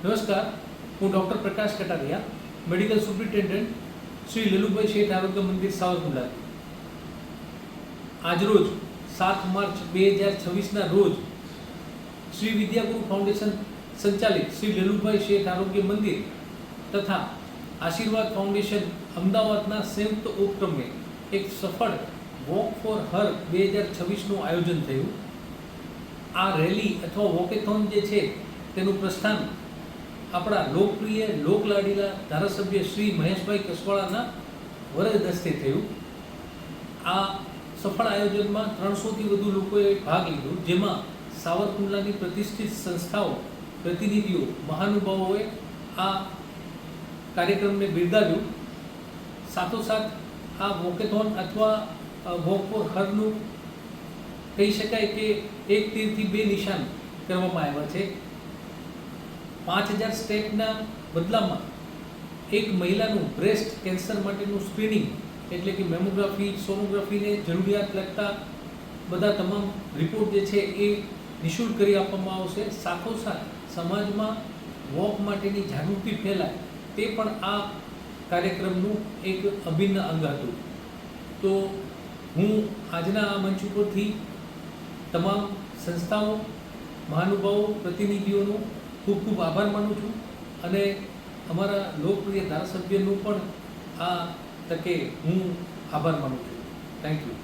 નમસ્કાર, હું ડૉક્ટર પ્રકાશ Kataria, medical superintendent Shri Lalubhai શેઠ આરોગ્ય મંદિર સાવરકુંડલા. આજરોજ 7 માર્ચ 2026ના રોજ શ્રી વિદ્યાગુરુ ફાઉન્ડેશન સંચાલિત શ્રી લલુભાઈ શેઠ આરોગ્ય મંદિર તથા આશીર્વાદ ફાઉન્ડેશન અમદાવાદના સંયુક્ત ઉપક્રમે એક સફળ વોક ફોર હર 2026નું આયોજન થયું. આ રેલી અથવા વોકેથોન જે છે તેનું પ્રસ્થાન આપણા લોકપ્રિય લોકલાડીલા ધારાસભ્ય શ્રી મહેશભાઈ કસવાળાના વરદ હસ્તે થયું. આ સફળ આયોજનમાં 300થી વધુ લોકોએ ભાગ લીધો, જેમાં સાવરકુંડલાની પ્રતિષ્ઠિત સંસ્થાઓ, પ્રતિનિધિઓ, મહાનુભાવોએ આ કાર્યક્રમને બિરદાવ્યું. સાથોસાથ આ વોકેથોન અથવા વોક ફોર હરનું કહી શકાય કે એક તીરથી બે નિશાન કરવામાં આવ્યા છે. 5000 સ્ટેપના બદલામાં એક મહિલાનું બ્રેસ્ટ કેન્સર માટેનું સ્ક્રીનિંગ એટલે કે મેમોગ્રાફી, સોનોગ્રાફીને જરૂરિયાત લગતા બધા તમામ રિપોર્ટ જે છે એ નિઃશુલ્ક કરી આપવામાં આવશે. સાથોસાથ સમાજમાં વોક માટેની જાગૃતિ ફેલાય તે પણ આ કાર્યક્રમનું એક અભિન્ન અંગ હતું. તો હું આજના આ મંચ ઉપરથી તમામ સંસ્થાઓ, મહાનુભાવો, પ્રતિનિધિઓનો ખૂબ ખૂબ આભાર માનું છું અને અમારા લોકપ્રિય ધારાસભ્યનું પણ આ તકે હું આભાર માનું છું. Thank you.